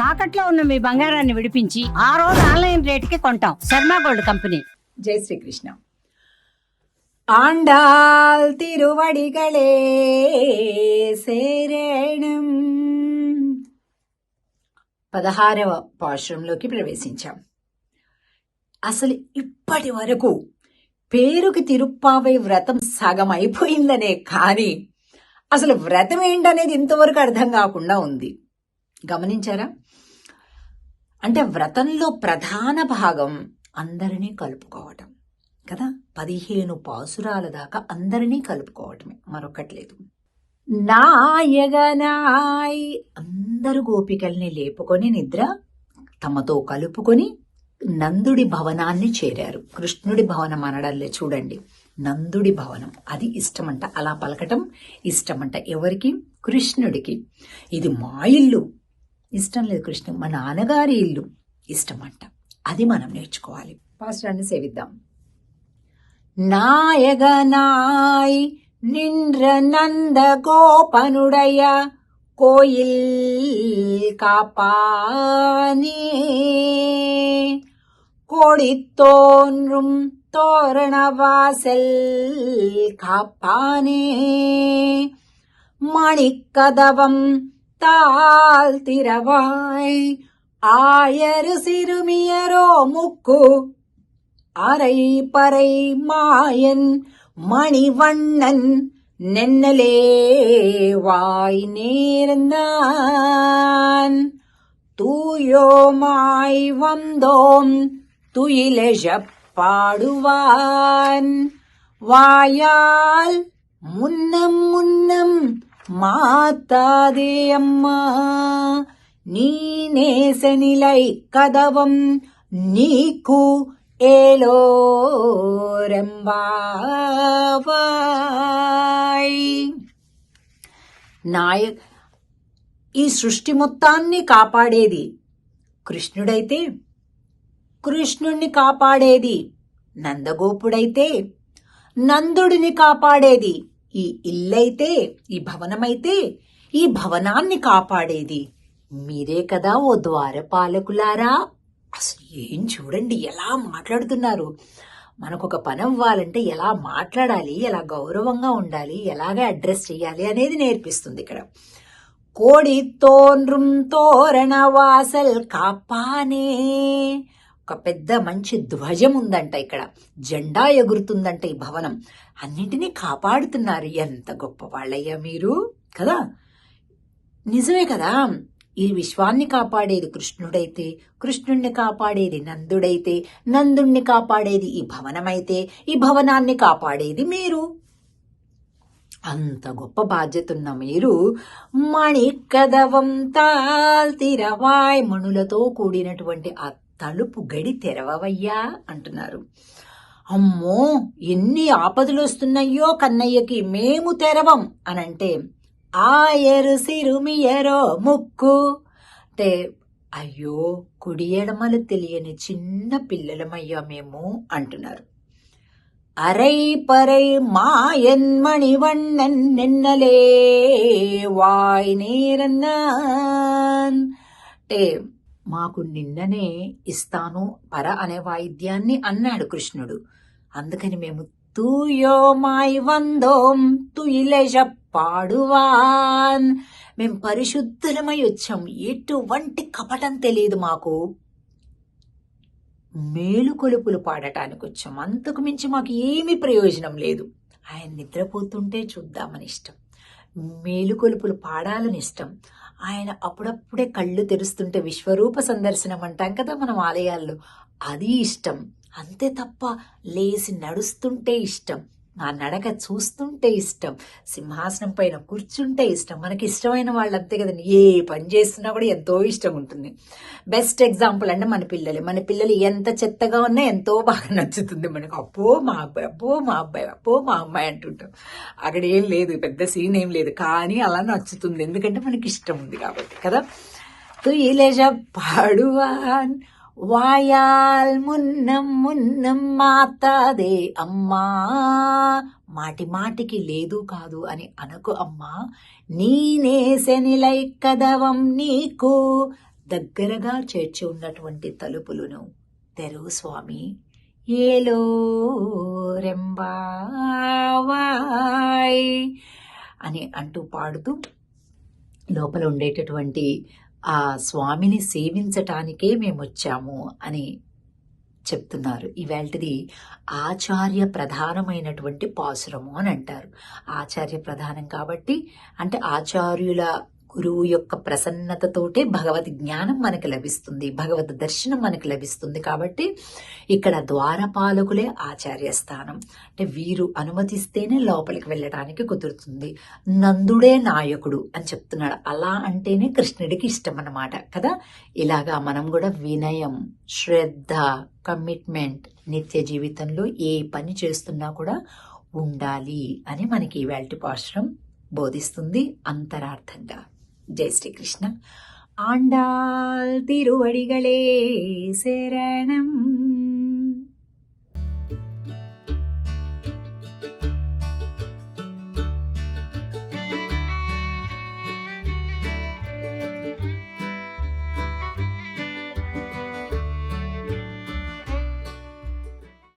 తాకట్లో ఉన్న మీ బంగారాన్ని విడిపించి ఆ రోజు ఆన్లైన్ రేటుకి కొంటాం. Sharma gold company. జై శ్రీకృష్ణ. ఆండాల్ తిరువడిగళే శరణం. 16వ పాశురంలోకి ప్రవేశించాం. అసలు ఇప్పటి వరకు పేరుకి తిరుప్పావై వ్రతం సగం అయిపోయిందనే కానీ అసలు వ్రతం ఏంటనేది ఇంతవరకు అర్థం కాకుండా ఉంది. గమనించారా? అంటే వ్రతంలో ప్రధాన భాగం అందరినీ కలుపుకోవటం కదా. 15 పాసురాల దాకా అందరినీ కలుపుకోవటమే, మరొకటి లేదు. నాయగనాయ్ అందరు గోపికల్ని లేపుకొని నిద్ర తమతో కలుపుకొని నందుడి భవనాన్ని చేరారు. కృష్ణుడి భవనం అనడంలే, చూడండి, నందుడి భవనం. అది ఇష్టమంట, అలా పలకటం ఇష్టమంట. ఎవరికి? కృష్ణుడికి. ఇది మా ఇల్లు ఇష్టం లేదు, కృష్ణుడు మా నాన్నగారి ఇల్లు ఇష్టమంట. అది మనం నేర్చుకోవాలి. పాస్టర్ని సేవిద్దాం. నాయగనాయ్ నింద్ర నంద గోపనుడయ కోయిల్ కాపానే கோடித்தோன்றும் தோரணவாசல் காப்பானே மணிக்கதவம் தாழ்த்திரவாய் ஆயரு சிறுமியரோ முக்கு அரை பறை மாயன் மணிவண்ணன் நென்னலே வாய் நேர்ந்தான் தூயோமாய் வந்தோம் துயிலெழ பாடுவான் வாயால் முன்னம் முன்னம் மாத்தாதே அம்மா நீ நேசநிலை கதவம் நீக்கு ఏలోరెంబావాయ్. ఈ సృష్టి మొత్తాన్ని కాపాడేది కృష్ణుడైతే, కృష్ణుణ్ణి కాపాడేది నందగోపుడైతే, నందుడిని కాపాడేది ఈ ఇల్లైతే, ఈ భవనమైతే, ఈ భవనాన్ని కాపాడేది మీరే కదా ఓ ద్వారపాలకులారా. అసలు ఏం చూడండి ఎలా మాట్లాడుతున్నారు. మనకొక పని అవ్వాలంటే ఎలా మాట్లాడాలి, ఎలా గౌరవంగా ఉండాలి, ఎలాగా అడ్రస్ చేయాలి అనేది నేర్పిస్తుంది ఇక్కడ. కోడి తోన్రుం తోరణ వాసల్ కాపానే. ఒక పెద్ద మంచి ధ్వజం ఉందంట ఇక్కడ, జెండా ఎగురుతుందంట ఈ భవనం. అన్నింటినీ కాపాడుతున్నారు. ఎంత గొప్ప వాళ్ళయ్యా మీరు కదా. నిజమే కదా. ఈ విశ్వాన్ని కాపాడేది కృష్ణుడైతే, కృష్ణుణ్ణి కాపాడేది నందుడైతే, నందుణ్ణి కాపాడేది ఈ భవనమైతే, ఈ భవనాన్ని కాపాడేది మీరు. అంత గొప్ప బాధ్యత ఉన్న మీరు మణికదవం తాల్తిరవాయ్, మణులతో కూడినటువంటి ఆ తలుపు గడి తెరవవయ్యా అంటున్నారు. అమ్మో ఎన్ని ఆపదలు వస్తున్నాయో కన్నయ్యకి, మేము తెరవం అనంటే ఆయరు సిరుమియరో ముక్కు అంటే అయ్యో కుడి ఎడమలు తెలియని చిన్న పిల్లలమయ్యా మేము అంటున్నారు. అరై పరై మాయన్ మణివண்ணన్ నిన్నలే వాయ్ నేరన్నాన్ అంటే మాకు నిన్ననే ఇస్తాను పర అనే వాయిద్యాన్ని అన్నాడు కృష్ణుడు. అందుకని మేము తూయోమాయ్ వందోం తుయిలెజ పాడువాన్, మేము పరిశుద్ధులమై వచ్చాం. ఎటువంటి కపటం తెలియదు మాకు, మేలుకొలుపులు పాడటానికి వచ్చాం. అంతకు మించి మాకు ఏమీ ప్రయోజనం లేదు. ఆయన నిద్రపోతుంటే చూద్దామని ఇష్టం, మేలుకొలుపులు పాడాలని ఇష్టం. ఆయన అప్పుడప్పుడే కళ్ళు తెరుస్తుంటే విశ్వరూప సందర్శనం అంటాం కదా మనం ఆలయాల్లో, అది ఇష్టం. అంతే తప్ప లేచి నడుస్తుంటే ఇష్టం, ఆ నడక చూస్తుంటే ఇష్టం, సింహాసనం పైన కూర్చుంటే ఇష్టం. మనకి ఇష్టమైన వాళ్ళు అంతే కదండి, ఏ పని చేస్తున్నా కూడా ఎంతో ఇష్టం ఉంటుంది. బెస్ట్ ఎగ్జాంపుల్ అంటే మన పిల్లలు ఎంత చెత్తగా ఉన్నా ఎంతో బాగా నచ్చుతుంది మనకు. అప్పో మా అబ్బాయి, అప్పో మా అబ్బాయి, అప్పో మా అమ్మాయి అంటుంటాం. అక్కడ ఏం లేదు, పెద్ద సీన్ ఏం లేదు, కానీ అలా నచ్చుతుంది ఎందుకంటే మనకి ఇష్టం ఉంది కాబట్టి కదా. తుయిలెజ పాడువాన్ వాయాల్ మున్నం మున్నం మాతాదే అమ్మా, మాటి మాటికి లేదు కాదు అని అనకు అమ్మా. నీనేసెనిలై కదవం నీకు దగ్గరగా చేర్చి ఉన్నటువంటి తలుపులను తెరువు స్వామి, ఏలో రెంబావాయ్ అని అంటూ పాడుతూ లోపల ఉండేటటువంటి ఆ స్వామిని సేవించటానికే మేము వచ్చాము అని చెప్తున్నారు. ఇవాల్టిది ఆచార్య ప్రధానమైనటువంటి పాసురము అని అంటారు. ఆచార్య ప్రధానం కాబట్టి, అంటే ఆచార్యుల గురువు యొక్క ప్రసన్నతతోటే భగవద్ జ్ఞానం మనకు లభిస్తుంది, భగవద్ దర్శనం మనకు లభిస్తుంది. కాబట్టి ఇక్కడ ద్వారపాలకులే ఆచార్య స్థానం, అంటే వీరు అనుమతిస్తేనే లోపలికి వెళ్ళడానికి కుదురుతుంది. నందుడే నాయకుడు అని చెప్తున్నాడు. అలా అంటేనే కృష్ణుడికి ఇష్టం అన్నమాట కదా. ఇలాగా మనం కూడా వినయం, శ్రద్ధ, కమిట్మెంట్ నిత్య జీవితంలో ఏ పని చేస్తున్నా కూడా ఉండాలి అని మనకి ఇవాల్టి పాశ్రం బోధిస్తుంది అంతరార్థంగా. జై శ్రీకృష్ణ. ఆండాల్ తిరువడిగళే శరణం.